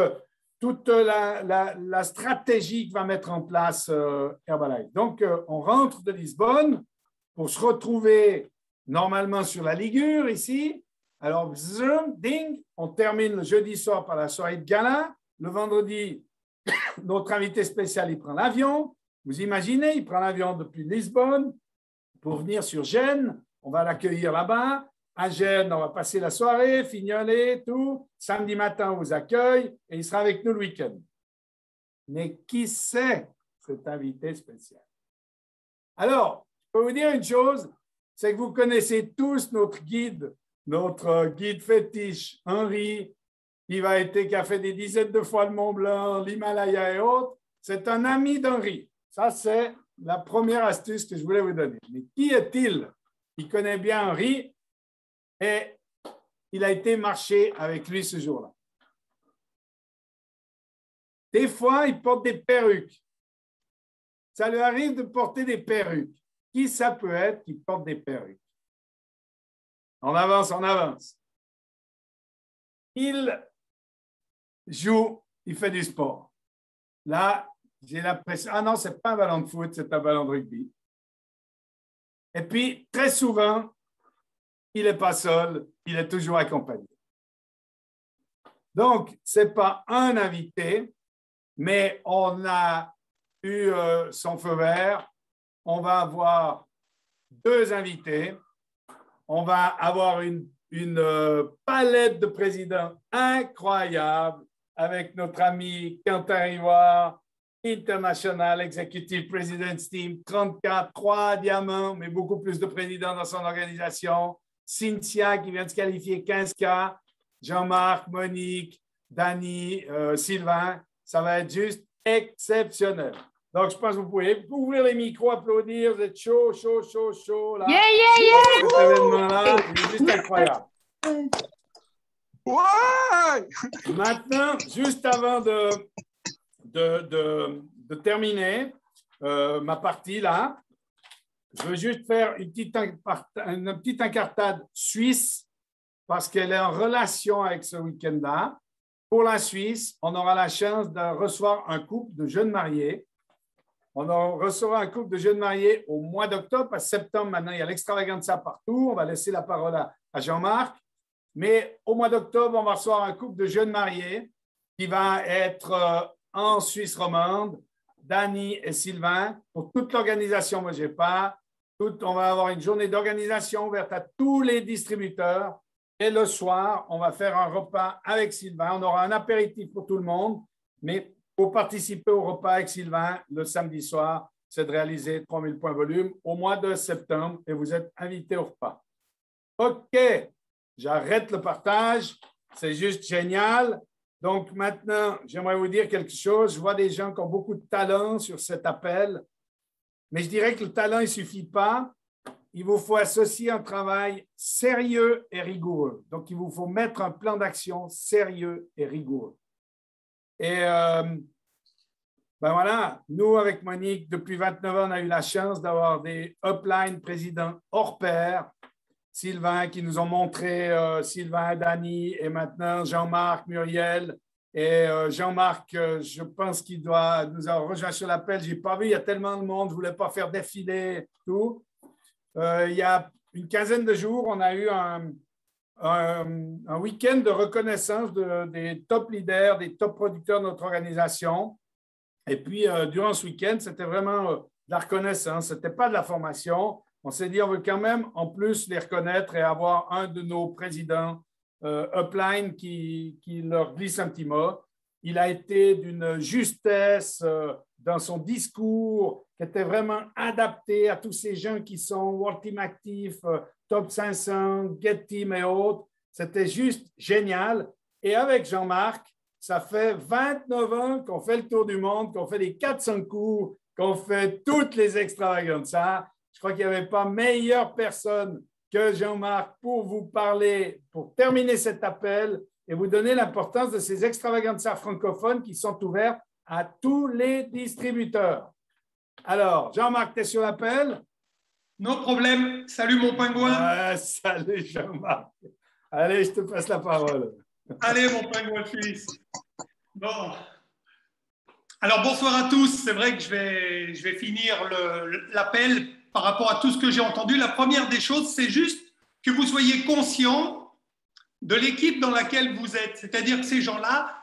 la stratégie que va mettre en place Herbalife. Donc, on rentre de Lisbonne pour se retrouver normalement sur la Ligure ici. Alors, zoom, ding, on termine le jeudi soir par la soirée de gala. Le vendredi, notre invité spécial, il prend l'avion. Vous imaginez, il prend l'avion depuis Lisbonne pour venir sur Gênes. On va l'accueillir là-bas. À Gênes, on va passer la soirée, fignoler, tout. Samedi matin, on vous accueille et il sera avec nous le week-end. Mais qui c'est cet invité spécial? Alors, je peux vous dire une chose, c'est que vous connaissez tous notre guide fétiche, Henri, qui a fait des dizaines de fois le Mont Blanc, l'Himalaya et autres. C'est un ami d'Henri. Ça, c'est la première astuce que je voulais vous donner. Mais qui est-il? Il connaît bien Henri et il a été marcher avec lui ce jour-là. Des fois, il porte des perruques. Ça lui arrive de porter des perruques. Qui ça peut être qui porte des perruques? On avance, on avance. Il joue, il fait du sport. Là, j'ai l'impression, ah non, ce n'est pas un ballon de foot, c'est un ballon de rugby. Et puis, très souvent, il n'est pas seul, il est toujours accompagné. Donc, ce n'est pas un invité, mais on a eu son feu vert. On va avoir 2 invités. On va avoir une palette de présidents incroyable avec notre ami Quentin Rivard, International Executive President's Team, 34, 3 diamants, mais beaucoup plus de présidents dans son organisation. Cynthia qui vient de se qualifier 15K, Jean-Marc, Monique, Dany, Sylvain. Ça va être juste exceptionnel. Donc, je pense que vous pouvez ouvrir les micros, applaudir. Vous êtes chaud, chaud, chaud, chaud. Là. Yeah, yeah, yeah! Cet événement-là, il est juste incroyable. Ouais! Maintenant, juste avant de terminer ma partie là, je veux juste faire une petite incartade suisse parce qu'elle est en relation avec ce week-end-là. Pour la Suisse, on aura la chance de recevoir un couple de jeunes mariés. On recevra un couple de jeunes mariés au mois d'octobre. À septembre, maintenant, il y a l'extravaganza partout. On va laisser la parole à Jean-Marc. Mais au mois d'octobre, on va recevoir un couple de jeunes mariés qui va être en Suisse romande, Dany et Sylvain. Pour toute l'organisation, moi, je n'ai pas. On va avoir une journée d'organisation ouverte à tous les distributeurs. Et le soir, on va faire un repas avec Sylvain. On aura un apéritif pour tout le monde. Mais pour participer au repas avec Sylvain, le samedi soir, c'est de réaliser 3000 points volume au mois de septembre et vous êtes invité au repas. OK, j'arrête le partage. C'est juste génial. Donc maintenant, j'aimerais vous dire quelque chose. Je vois des gens qui ont beaucoup de talent sur cet appel. Mais je dirais que le talent, il ne suffit pas. Il vous faut associer un travail sérieux et rigoureux. Donc, il vous faut mettre un plan d'action sérieux et rigoureux. Et ben voilà, nous, avec Monique, depuis 29 ans, on a eu la chance d'avoir des upline présidents hors pair. Sylvain, qui nous ont montré Sylvain, Dany et maintenant Jean-Marc, Muriel Et Jean-Marc, je pense qu'il doit nous avoir rejoint sur l'appel. Je n'ai pas vu, il y a tellement de monde, je ne voulais pas faire défiler tout. Il y a une quinzaine de jours, on a eu un week-end de reconnaissance des top leaders, des top producteurs de notre organisation. Et puis, durant ce week-end, c'était vraiment de la reconnaissance. Ce n'était pas de la formation. On s'est dit, on veut quand même, en plus, les reconnaître et avoir un de nos présidents upline qui leur glisse un petit mot. Il a été d'une justesse dans son discours qui était vraiment adapté à tous ces gens qui sont World Team Actif, Top 500, Get Team et autres. C'était juste génial. Et avec Jean-Marc, ça fait 29 ans qu'on fait le tour du monde, qu'on fait les 400 coups, qu'on fait toutes les extravagances. Je crois qu'il n'y avait pas meilleure personne que Jean-Marc pour vous parler, pour terminer cet appel et vous donner l'importance de ces extravagances francophones qui sont ouvertes à tous les distributeurs. Alors, Jean-Marc, tu es sur l'appel? No problème. Salut mon pingouin. Salut Jean-Marc. Allez, je te passe la parole. Allez mon pingouin suisse. Bon. Alors bonsoir à tous. C'est vrai que je vais finir l'appel par rapport à tout ce que j'ai entendu. La première des choses, c'est juste que vous soyez conscients de l'équipe dans laquelle vous êtes. C'est-à-dire que ces gens-là,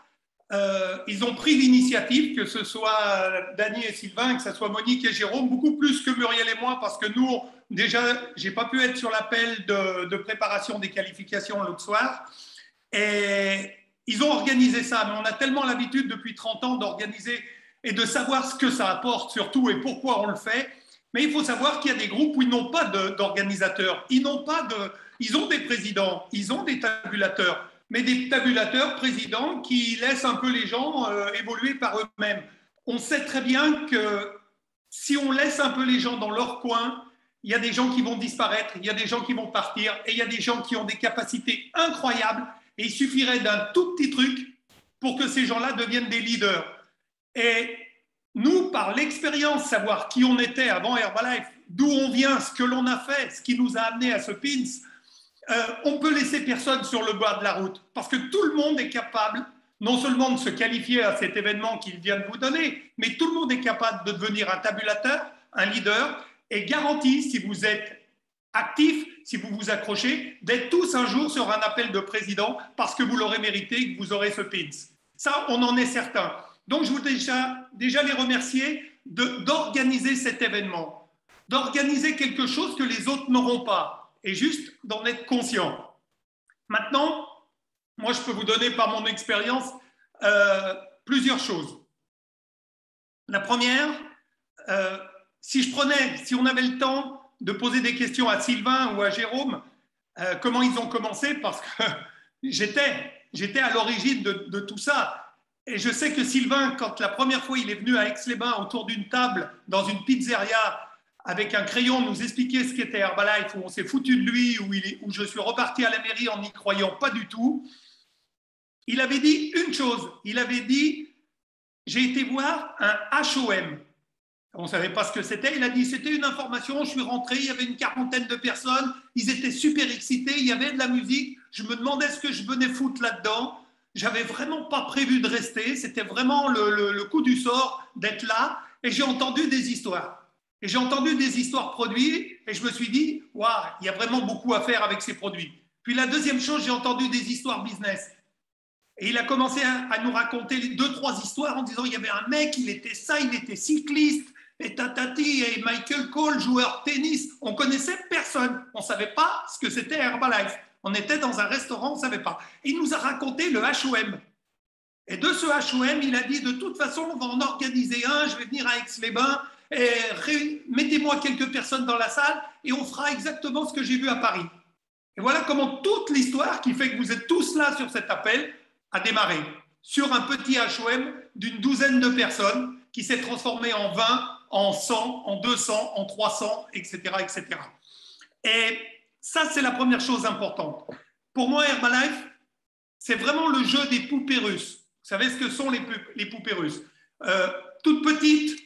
ils ont pris l'initiative, que ce soit Dany et Sylvain, que ce soit Monique et Jérôme, beaucoup plus que Muriel et moi, parce que nous, déjà, je n'ai pas pu être sur l'appel de préparation des qualifications l'autre soir. Et ils ont organisé ça, mais on a tellement l'habitude depuis 30 ans d'organiser et de savoir ce que ça apporte surtout et pourquoi on le fait. Mais il faut savoir qu'il y a des groupes où ils n'ont pas d'organisateurs, ils ont des présidents, ils ont des tabulateurs, mais des tabulateurs présidents qui laissent un peu les gens évoluer par eux-mêmes. On sait très bien que si on laisse un peu les gens dans leur coin, il y a des gens qui vont disparaître, il y a des gens qui vont partir, et il y a des gens qui ont des capacités incroyables, et il suffirait d'un tout petit truc pour que ces gens-là deviennent des leaders. Et nous, par l'expérience, savoir qui on était avant Herbalife, d'où on vient, ce que l'on a fait, ce qui nous a amené à ce pins, on peut laisser personne sur le bord de la route parce que tout le monde est capable non seulement de se qualifier à cet événement qu'il vient de vous donner, mais tout le monde est capable de devenir un tabulateur, un leader, et garanti, si vous êtes actif, si vous vous accrochez, d'être tous un jour sur un appel de président parce que vous l'aurez mérité et que vous aurez ce pins. Ça, on en est certain. Donc, je voudrais déjà les remercier d'organiser cet événement, d'organiser quelque chose que les autres n'auront pas et juste d'en être conscient. Maintenant, moi, je peux vous donner par mon expérience plusieurs choses. La première, si on avait le temps de poser des questions à Sylvain ou à Jérôme, comment ils ont commencé, parce que j'étais à l'origine de tout ça. Et je sais que Sylvain, quand la première fois il est venu à Aix-les-Bains autour d'une table dans une pizzeria avec un crayon nous expliquer ce qu'était Herbalife, où on s'est foutu de lui, où je suis reparti à la mairie en n'y croyant pas du tout, il avait dit une chose. Il avait dit « J'ai été voir un HOM ». On ne savait pas ce que c'était. Il a dit « C'était une information, je suis rentré, il y avait une 40aine de personnes, ils étaient super excités, il y avait de la musique, je me demandais ce que je venais foutre là-dedans. J'avais vraiment pas prévu de rester, c'était vraiment le coup du sort d'être là, et j'ai entendu des histoires. Et j'ai entendu des histoires produits, et je me suis dit, waouh, il y a vraiment beaucoup à faire avec ces produits. Puis la deuxième chose, j'ai entendu des histoires business. Et il a commencé à nous raconter 2-3 histoires en disant, il y avait un mec, il était cycliste, et tatati, et Michael Cole, joueur de tennis. On connaissait personne, on ne savait pas ce que c'était Herbalife. On était dans un restaurant, on ne savait pas. Et il nous a raconté le HOM. Et de ce HOM, il a dit, de toute façon, on va en organiser un, je vais venir à Aix-les-Bains, et mettez-moi quelques personnes dans la salle, et on fera exactement ce que j'ai vu à Paris. Et voilà comment toute l'histoire qui fait que vous êtes tous là sur cet appel a démarré. Sur un petit HOM d'une douzaine de personnes qui s'est transformé en 20, en 100, en 200, en 300, etc., etc. Et ça, c'est la première chose importante. Pour moi, Herbalife, c'est vraiment le jeu des poupées russes. Vous savez ce que sont les poupées russes? Toutes petites,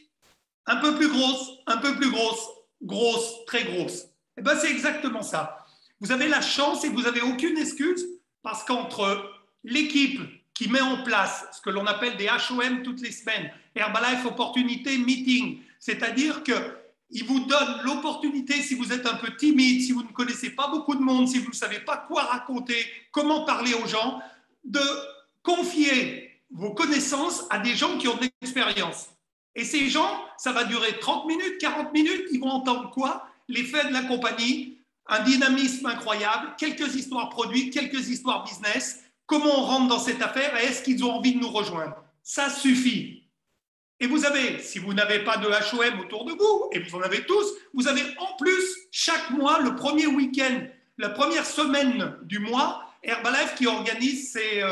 un peu plus grosses, un peu plus grosses, grosses, très grosses. Et bien, c'est exactement ça. Vous avez la chance et vous n'avez aucune excuse parce qu'entre l'équipe qui met en place ce que l'on appelle des HOM toutes les semaines, Herbalife Opportunity Meeting, c'est-à-dire qu'il vous donne l'opportunité, si vous êtes un peu timide, si vous ne connaissez pas beaucoup de monde, si vous ne savez pas quoi raconter, comment parler aux gens, de confier vos connaissances à des gens qui ont de l'expérience. Et ces gens, ça va durer 30 minutes, 40 minutes, ils vont entendre quoi? Les faits de la compagnie, un dynamisme incroyable, quelques histoires produits, quelques histoires business, comment on rentre dans cette affaire et est-ce qu'ils ont envie de nous rejoindre? Ça suffit. Et vous avez, si vous n'avez pas de HOM autour de vous, et vous en avez tous, vous avez en plus chaque mois, le premier week-end, la première semaine du mois, Herbalife qui organise ses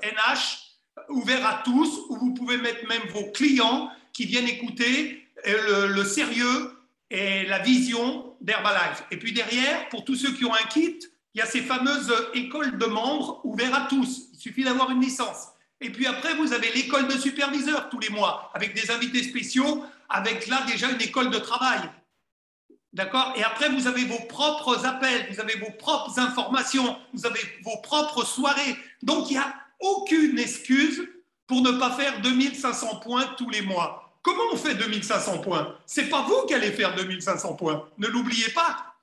NH ouverts à tous, où vous pouvez mettre même vos clients qui viennent écouter le sérieux et la vision d'Herbalife. Et puis derrière, pour tous ceux qui ont un kit, il y a ces fameuses écoles de membres ouvertes à tous. Il suffit d'avoir une licence. Et puis après, vous avez l'école de superviseurs tous les mois, avec des invités spéciaux, avec là déjà une école de travail. D'accord? Et après, vous avez vos propres appels, vous avez vos propres informations, vous avez vos propres soirées. Donc, il n'y a aucune excuse pour ne pas faire 2500 points tous les mois. Comment on fait 2500 points? Ce n'est pas vous qui allez faire 2500 points. Ne l'oubliez pas.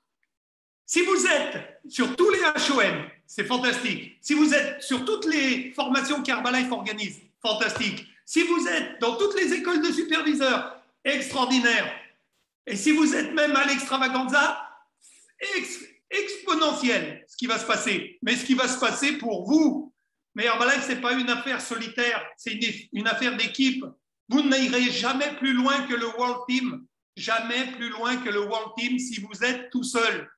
Si vous êtes sur tous les HOM, c'est fantastique. Si vous êtes sur toutes les formations qu'Herbalife organise, fantastique. Si vous êtes dans toutes les écoles de superviseurs, extraordinaire. Et si vous êtes même à l'extravaganza, exponentiel ce qui va se passer. Mais ce qui va se passer pour vous, mais Herbalife, ce n'est pas une affaire solitaire, c'est une affaire d'équipe. Vous n'irez jamais plus loin que le World Team. Jamais plus loin que le World Team si vous êtes tout seul.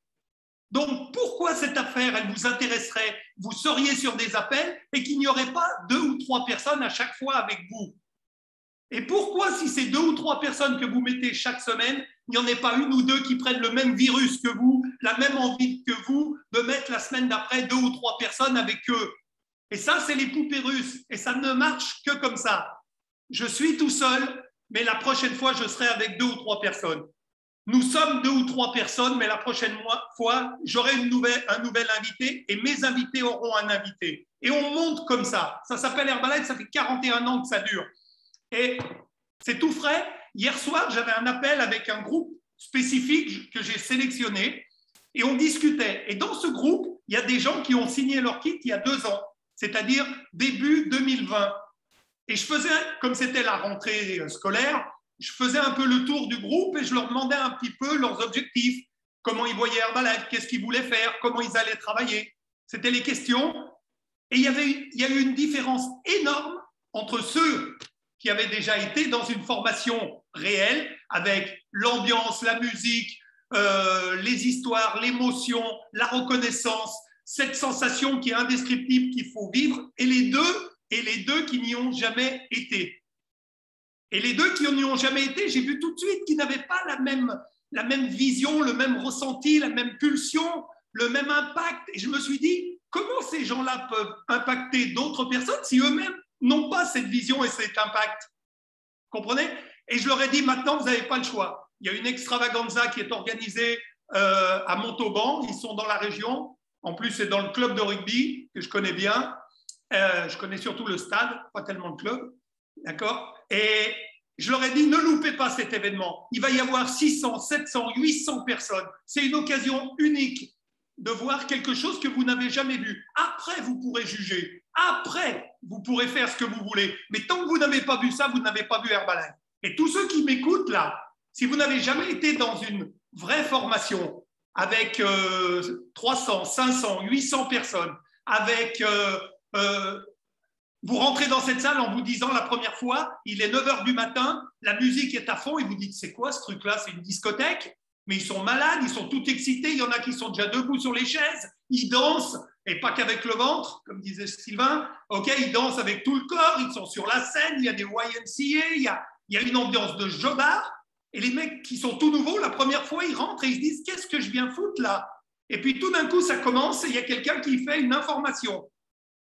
Donc, pourquoi cette affaire, elle vous intéresserait? Vous seriez sur des appels et qu'il n'y aurait pas 2 ou 3 personnes à chaque fois avec vous. Et pourquoi, si c'est 2 ou 3 personnes que vous mettez chaque semaine, il n'y en ait pas 1 ou 2 qui prennent le même virus que vous, la même envie que vous, de mettre la semaine d'après 2 ou 3 personnes avec eux? Et ça, c'est les poupées russes. Et ça ne marche que comme ça. Je suis tout seul, mais la prochaine fois, je serai avec 2 ou 3 personnes. Nous sommes 2 ou 3 personnes, mais la prochaine fois, j'aurai un nouvel invité et mes invités auront un invité. Et on monte comme ça. Ça s'appelle Herbalife, ça fait 41 ans que ça dure. Et c'est tout frais. Hier soir, j'avais un appel avec un groupe spécifique que j'ai sélectionné et on discutait. Et dans ce groupe, il y a des gens qui ont signé leur kit il y a 2 ans, c'est-à-dire début 2020. Et je faisais, comme c'était la rentrée scolaire, je faisais un peu le tour du groupe et je leur demandais un petit peu leurs objectifs, comment ils voyaient Herbalife, qu'est-ce qu'ils voulaient faire, comment ils allaient travailler. C'était les questions. Et il y a eu une différence énorme entre ceux qui avaient déjà été dans une formation réelle avec l'ambiance, la musique, les histoires, l'émotion, la reconnaissance, cette sensation qui est indescriptible qu'il faut vivre, et les deux qui n'y ont jamais été. Et les deux qui n'y ont jamais été, j'ai vu tout de suite qu'ils n'avaient pas la même vision, le même ressenti, la même pulsion, le même impact. Et je me suis dit, comment ces gens-là peuvent impacter d'autres personnes si eux-mêmes n'ont pas cette vision et cet impact? Comprenez? Et je leur ai dit, maintenant, vous n'avez pas le choix. Il y a une extravaganza qui est organisée à Montauban. Ils sont dans la région. En plus, c'est dans le club de rugby que je connais bien. Je connais surtout le stade, pas tellement le club. D'accord? Et je leur ai dit, ne loupez pas cet événement. Il va y avoir 600, 700, 800 personnes. C'est une occasion unique de voir quelque chose que vous n'avez jamais vu. Après, vous pourrez juger. Après, vous pourrez faire ce que vous voulez. Mais tant que vous n'avez pas vu ça, vous n'avez pas vu Herbalife. Et tous ceux qui m'écoutent là, si vous n'avez jamais été dans une vraie formation avec 300, 500, 800 personnes, avec... vous rentrez dans cette salle en vous disant la première fois, il est 9 h du matin, la musique est à fond et vous dites, c'est quoi ce truc-là? C'est une discothèque? Mais ils sont malades, ils sont tout excités, il y en a qui sont déjà debout sur les chaises, ils dansent, et pas qu'avec le ventre, comme disait Sylvain, ok, ils dansent avec tout le corps, ils sont sur la scène, il y a des YMCA, il y a une ambiance de jobard, et les mecs qui sont tout nouveaux, la première fois, ils rentrent et ils se disent, qu'est-ce que je viens foutre là? Et puis tout d'un coup, ça commence et il y a quelqu'un qui fait une information.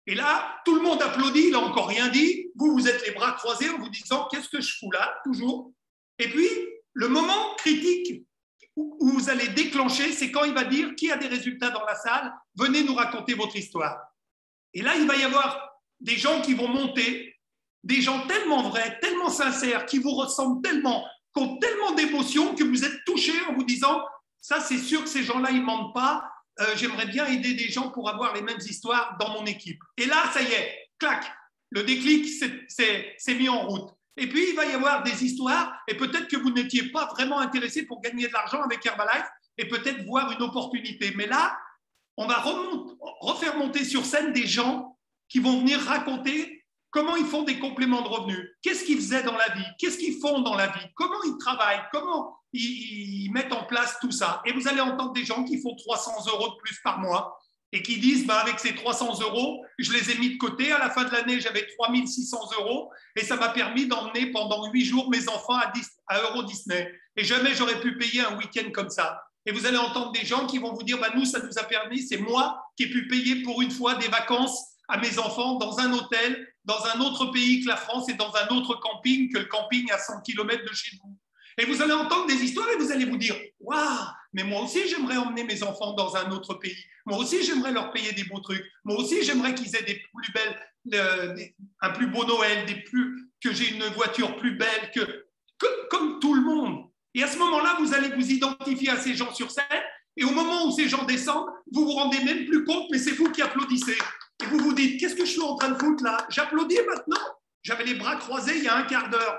Et là, tout le monde applaudit, il n'a encore rien dit. Vous êtes les bras croisés en vous disant « Qu'est-ce que je fous là ?» toujours. Et puis, le moment critique où vous allez déclencher, c'est quand il va dire « Qui a des résultats dans la salle? Venez nous raconter votre histoire. » Et là, il va y avoir des gens qui vont monter, des gens tellement vrais, tellement sincères, qui vous ressemblent tellement, qui ont tellement d'émotions que vous êtes touchés en vous disant « ça, c'est sûr que ces gens-là, ils ne mentent pas. J'aimerais bien aider des gens pour avoir les mêmes histoires dans mon équipe. » Et là, ça y est, clac, le déclic s'est mis en route. Et puis, il va y avoir des histoires, et peut-être que vous n'étiez pas vraiment intéressé pour gagner de l'argent avec Herbalife, et peut-être voir une opportunité. Mais là, on va refaire monter sur scène des gens qui vont venir raconter comment ils font des compléments de revenus, qu'est-ce qu'ils faisaient dans la vie, qu'est-ce qu'ils font dans la vie, comment ils travaillent, comment ils mettent en place tout ça. Et vous allez entendre des gens qui font 300 € de plus par mois et qui disent avec ces 300 €, je les ai mis de côté. À la fin de l'année, j'avais 3600 € et ça m'a permis d'emmener pendant 8 jours mes enfants à Euro Disney. Et jamais j'aurais pu payer un week-end comme ça. Et vous allez entendre des gens qui vont vous dire nous, ça nous a permis, c'est moi qui ai pu payer pour une fois des vacances à mes enfants dans un hôtel, dans un autre pays que la France et dans un autre camping que le camping à 100 km de chez vous. Et vous allez entendre des histoires et vous allez vous dire « Waouh, mais moi aussi, j'aimerais emmener mes enfants dans un autre pays. Moi aussi, j'aimerais leur payer des beaux trucs. Moi aussi, j'aimerais qu'ils aient des plus belles, un plus beau Noël, que j'ai une voiture plus belle, comme tout le monde. » Et à ce moment-là, vous allez vous identifier à ces gens sur scène et au moment où ces gens descendent, vous vous rendez même plus compte, mais c'est vous qui applaudissez. Et vous vous dites « Qu'est-ce que je suis en train de foutre là? J'applaudis maintenant. J'avais les bras croisés il y a un quart d'heure. »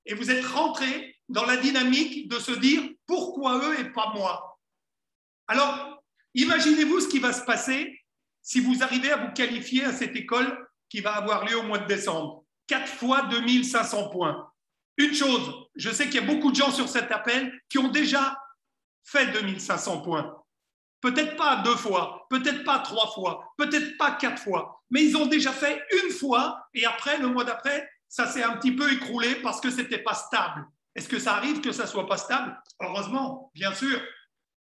Et vous êtes rentrés dans la dynamique de se dire « Pourquoi eux et pas moi ?» Alors, imaginez-vous ce qui va se passer si vous arrivez à vous qualifier à cette école qui va avoir lieu au mois de décembre. 4 fois 2500 points. Une chose, je sais qu'il y a beaucoup de gens sur cet appel qui ont déjà fait 2500 points. Peut-être pas 2 fois, peut-être pas 3 fois, peut-être pas 4 fois, mais ils ont déjà fait une fois et après, le mois d'après, ça s'est un petit peu écroulé parce que ce n'était pas stable. Est-ce que ça arrive que ça ne soit pas stable? Heureusement, bien sûr.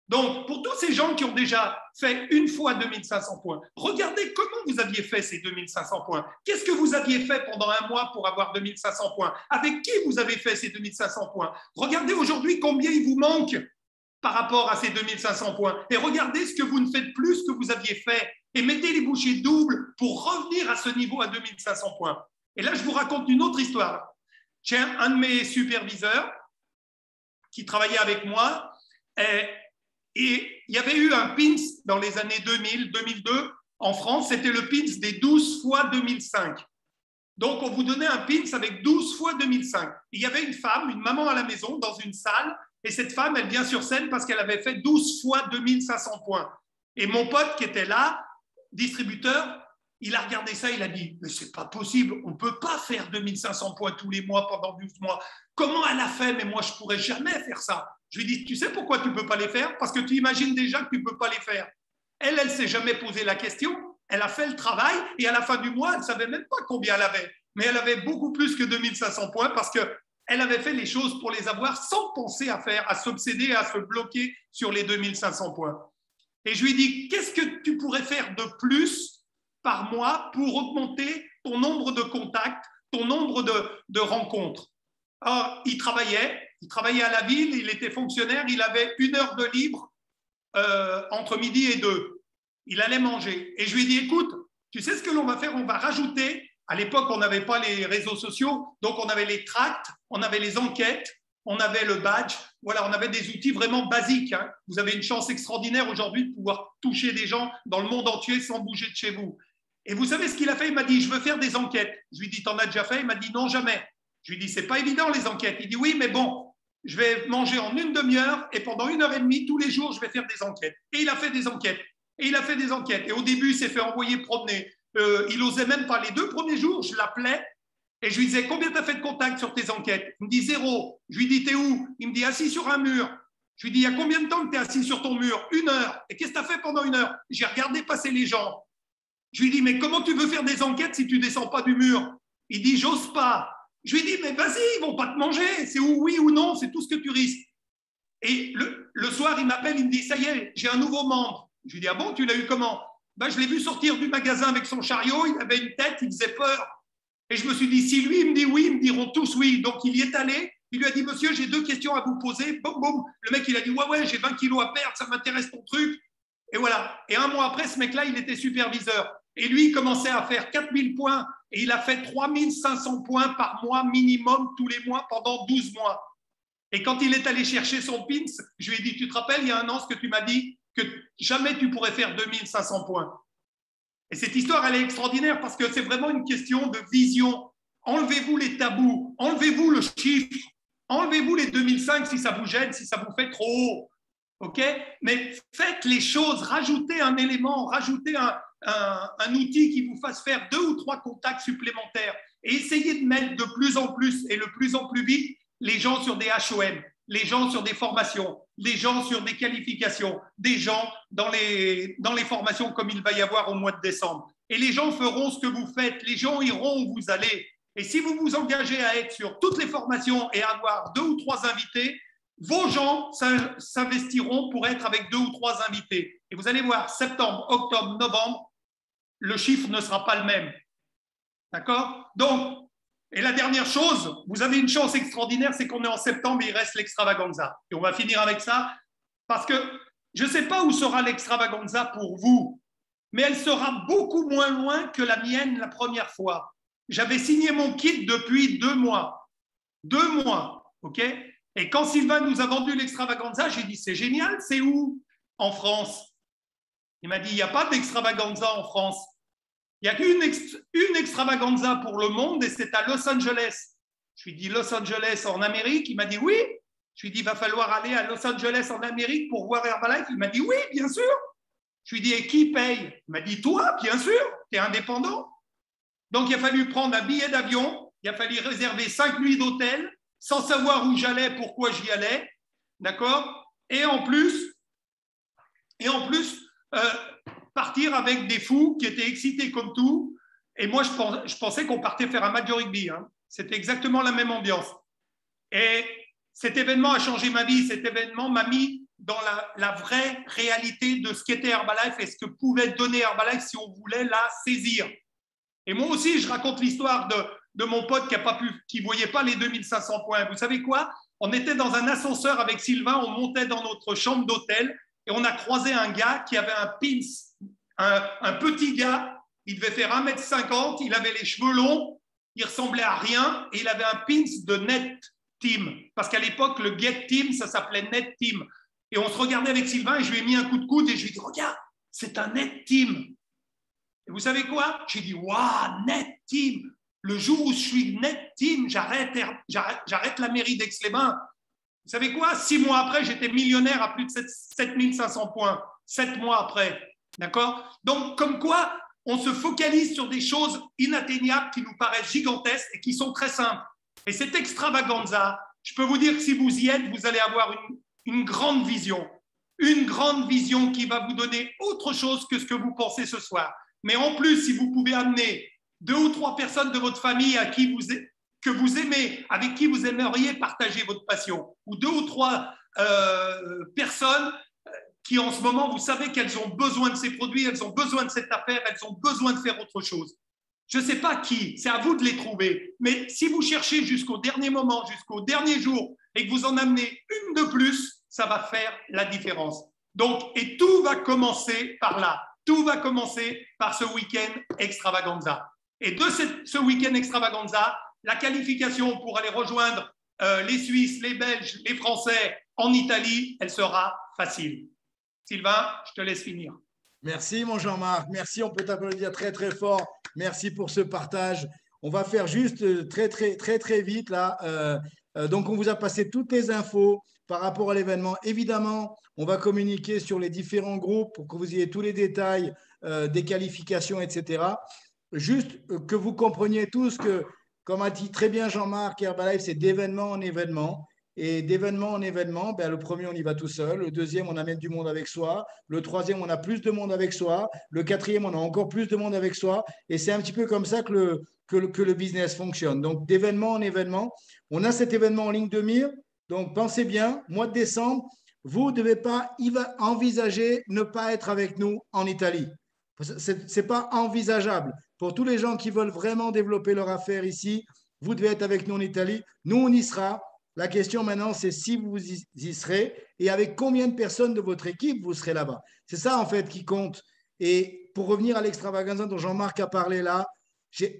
Donc, pour tous ces gens qui ont déjà fait une fois 2500 points, regardez comment vous aviez fait ces 2500 points. Qu'est-ce que vous aviez fait pendant un mois pour avoir 2500 points? Avec qui vous avez fait ces 2500 points? Regardez aujourd'hui combien il vous manque par rapport à ces 2500 points. Et regardez ce que vous ne faites plus, ce que vous aviez fait. Et mettez les bouchées doubles pour revenir à ce niveau à 2500 points. Et là, je vous raconte une autre histoire. J'ai un de mes superviseurs qui travaillait avec moi et il y avait eu un PINS dans les années 2000, 2002 en France, c'était le PINS des 12 fois 2005. Donc, on vous donnait un PINS avec 12 fois 2005. Il y avait une femme, une maman à la maison, dans une salle, et cette femme, elle vient sur scène parce qu'elle avait fait 12 fois 2500 points. Et mon pote qui était là, distributeur, il a regardé ça, il a dit « Mais c'est pas possible, on ne peut pas faire 2500 points tous les mois pendant 12 mois. Comment elle a fait? Mais moi, je ne pourrais jamais faire ça. » Je lui ai dit « Tu sais pourquoi tu ne peux pas les faire? Parce que tu imagines déjà que tu ne peux pas les faire. » Elle ne s'est jamais posé la question. Elle a fait le travail et à la fin du mois, elle ne savait même pas combien elle avait. Mais elle avait beaucoup plus que 2500 points parce qu'elle avait fait les choses pour les avoir sans penser à faire, à s'obséder, à se bloquer sur les 2500 points. Et je lui ai dit « Qu'est-ce que tu pourrais faire de plus par mois pour augmenter ton nombre de contacts, ton nombre de rencontres? » Alors, il travaillait à la ville, il était fonctionnaire, il avait 1 heure de libre entre midi et 2. Il allait manger. Et je lui ai dit, écoute, tu sais ce que l'on va faire? On va rajouter, à l'époque, on n'avait pas les réseaux sociaux, donc on avait les tracts, on avait les enquêtes, on avait le badge, voilà, on avait des outils vraiment basiques. Hein. Vous avez une chance extraordinaire aujourd'hui de pouvoir toucher des gens dans le monde entier sans bouger de chez vous. Et vous savez ce qu'il a fait? Il m'a dit, je veux faire des enquêtes. Je lui ai dit, t'en as déjà fait? Il m'a dit, non, jamais. Je lui ai dit, c'est pas évident les enquêtes. Il dit, oui, mais bon, je vais manger en 1 demi-heure et pendant 1 heure et demie, tous les jours, je vais faire des enquêtes. Et il a fait des enquêtes. Et il a fait des enquêtes. Et au début, il s'est fait envoyer promener. Il n'osait même pas. Les 2 premiers jours, je l'appelais et je lui disais, combien tu as fait de contacts sur tes enquêtes? Il me dit 0. Je lui dis, t'es où? Il me dit, assis sur un mur. Je lui dis, il y a combien de temps que tu es assis sur ton mur? 1 heure. Et qu'est-ce que tu as fait pendant 1 heure? J'ai regardé passer les gens. Je lui dis, mais comment tu veux faire des enquêtes si tu ne descends pas du mur? Il dit, j'ose pas. Je lui dis, mais vas-y, ils ne vont pas te manger. C'est oui ou non, c'est tout ce que tu risques. Et le soir, il m'appelle, il me dit, ça y est, j'ai un nouveau membre. Je lui dis, ah bon, tu l'as eu comment? Ben, je l'ai vu sortir du magasin avec son chariot, il avait une tête, il faisait peur. Et je me suis dit, si lui, il me dit oui, ils me diront tous oui. Donc, il y est allé. Il lui a dit, monsieur, j'ai 2 questions à vous poser. Boum, boum. Le mec, il a dit, ouais, j'ai 20 kilos à perdre, ça m'intéresse ton truc. Et voilà. Et 1 mois après, ce mec-là, il était superviseur. Et lui, il commençait à faire 4000 points et il a fait 3500 points par mois minimum tous les mois pendant 12 mois. Et quand il est allé chercher son pins, je lui ai dit, tu te rappelles, il y a un an, ce que tu m'as dit, que jamais tu pourrais faire 2500 points. Et cette histoire, elle est extraordinaire parce que c'est vraiment une question de vision. Enlevez-vous les tabous, enlevez-vous le chiffre, enlevez-vous les 2005 si ça vous gêne, si ça vous fait trop haut. OK? Mais faites les choses, rajoutez un élément, rajoutez un outil qui vous fasse faire 2 ou 3 contacts supplémentaires et essayez de mettre de plus en plus et de plus en plus vite les gens sur des HOM, les gens sur des formations, les gens sur des qualifications, des gens dans les formations comme il va y avoir au mois de décembre. Et les gens feront ce que vous faites, les gens iront où vous allez. Et si vous vous engagez à être sur toutes les formations et avoir 2 ou 3 invités, vos gens s'investiront pour être avec 2 ou 3 invités. Et vous allez voir, septembre, octobre, novembre, le chiffre ne sera pas le même. D'accord? Donc, et la dernière chose, vous avez une chance extraordinaire, c'est qu'on est en septembre et il reste l'extravaganza. Et on va finir avec ça, parce que je ne sais pas où sera l'extravaganza pour vous, mais elle sera beaucoup moins loin que la mienne la première fois. J'avais signé mon kit depuis 2 mois. 2 mois, OK? Et quand Sylvain nous a vendu l'extravaganza, j'ai dit, c'est génial, c'est où? En France. Il m'a dit, il n'y a pas d'extravaganza en France. Il n'y a qu'une extravaganza pour le monde et c'est à Los Angeles. Je lui ai dit, Los Angeles en Amérique? Il m'a dit, oui. Je lui ai dit, il va falloir aller à Los Angeles en Amérique pour voir Herbalife. Il m'a dit, oui, bien sûr. Je lui ai dit, et qui paye? Il m'a dit, toi, bien sûr, tu es indépendant. Donc, il a fallu prendre un billet d'avion, il a fallu réserver 5 nuits d'hôtel, sans savoir où j'allais, pourquoi j'y allais, d'accord? Et en plus, partir avec des fous qui étaient excités comme tout. Et moi, je pensais qu'on partait faire un match de rugby. Hein. C'était exactement la même ambiance. Et cet événement a changé ma vie. Cet événement m'a mis dans la vraie réalité de ce qu'était Herbalife et ce que pouvait donner Herbalife si on voulait la saisir. Et moi aussi, je raconte l'histoire de mon pote qui ne voyait pas les 2500 points. Vous savez quoi? On était dans un ascenseur avec Sylvain, on montait dans notre chambre d'hôtel et on a croisé un gars qui avait un pins, un petit gars, il devait faire 1m50, il avait les cheveux longs, il ressemblait à rien et il avait un pins de Net Team. Parce qu'à l'époque, le Get Team, ça s'appelait Net Team. Et on se regardait avec Sylvain et je lui ai mis un coup de coude et je lui ai dit, regarde, c'est un Net Team. Et vous savez quoi? J'ai dit, waouh, Net Team. Le jour où je suis Net Team, j'arrête la mairie d'Aix-les-Bains. Vous savez quoi? 6 mois après, j'étais millionnaire à plus de 7500 points. 7 mois après. D'accord? Donc, comme quoi, on se focalise sur des choses inatteignables qui nous paraissent gigantesques et qui sont très simples. Et cette extravaganza, je peux vous dire que si vous y êtes, vous allez avoir une grande vision. Une grande vision qui va vous donner autre chose que ce que vous pensez ce soir. Mais en plus, si vous pouvez amener 2 ou 3 personnes de votre famille que vous aimez, avec qui vous aimeriez partager votre passion, ou 2 ou 3 personnes qui en ce moment, vous savez qu'elles ont besoin de ces produits, elles ont besoin de cette affaire, elles ont besoin de faire autre chose. Je ne sais pas qui, c'est à vous de les trouver. Mais si vous cherchez jusqu'au dernier moment, jusqu'au dernier jour, et que vous en amenez une de plus, ça va faire la différence. Donc, et tout va commencer par là. Tout va commencer par ce week-end extravaganza. Et de ce week-end extravaganza, la qualification pour aller rejoindre les Suisses, les Belges, les Français en Italie, elle sera facile. Sylvain, je te laisse finir. Merci, mon Jean-Marc. Merci, on peut t'applaudir très, très fort. Merci pour ce partage. On va faire juste très vite là. Donc, on vous a passé toutes les infos par rapport à l'événement. Évidemment, on va communiquer sur les différents groupes pour que vous ayez tous les détails des qualifications, etc. Juste que vous compreniez tous que, comme a dit très bien Jean-Marc, Herbalife, c'est d'événement en événement. Et d'événement en événement, ben, le premier, on y va tout seul. Le deuxième, on amène du monde avec soi. Le troisième, on a plus de monde avec soi. Le quatrième, on a encore plus de monde avec soi. Et c'est un petit peu comme ça que le business fonctionne. Donc, d'événement en événement, on a cet événement en ligne de mire. Donc, pensez bien, mois de décembre, vous ne devez pas envisager ne pas être avec nous en Italie. Ce n'est pas envisageable. Pour tous les gens qui veulent vraiment développer leur affaire ici, vous devez être avec nous en Italie. Nous, on y sera. La question maintenant, c'est si vous y serez et avec combien de personnes de votre équipe vous serez là-bas. C'est ça, en fait, qui compte. Et pour revenir à l'extravaganza dont Jean-Marc a parlé là,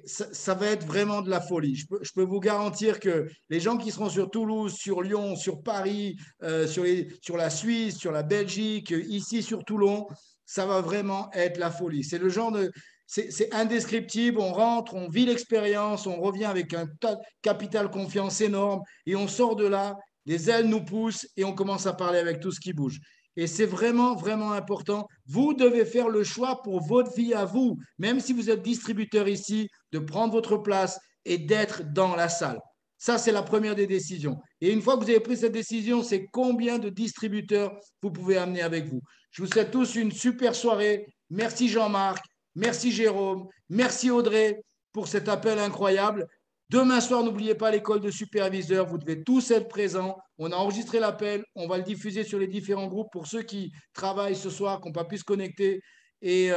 ça va être vraiment de la folie. Je peux vous garantir que les gens qui seront sur Toulouse, sur Lyon, sur Paris, sur la Suisse, sur la Belgique, ici sur Toulon, ça va vraiment être la folie. C'est le genre de… C'est indescriptible, on rentre, on vit l'expérience, on revient avec un capital confiance énorme et on sort de là, les ailes nous poussent et on commence à parler avec tout ce qui bouge. Et c'est vraiment, vraiment important. Vous devez faire le choix pour votre vie à vous, même si vous êtes distributeur ici, de prendre votre place et d'être dans la salle. Ça, c'est la première des décisions. Et une fois que vous avez pris cette décision, c'est combien de distributeurs vous pouvez amener avec vous. Je vous souhaite tous une super soirée. Merci Jean-Marc, merci Jérôme, merci Audrey pour cet appel incroyable. Demain soir, n'oubliez pas l'école de superviseurs. Vous devez tous être présents. On a enregistré l'appel. On va le diffuser sur les différents groupes pour ceux qui travaillent ce soir, qui n'ont pas pu se connecter. Et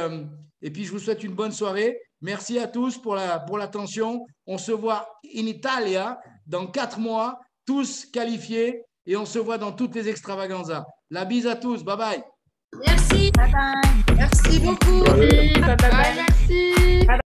puis, je vous souhaite une bonne soirée. Merci à tous pour l'attention. On se voit in Italia dans 4 mois, tous qualifiés. Et on se voit dans toutes les extravaganzas. La bise à tous. Bye bye. Merci. Bye bye. Merci beaucoup. Bye bye. Merci.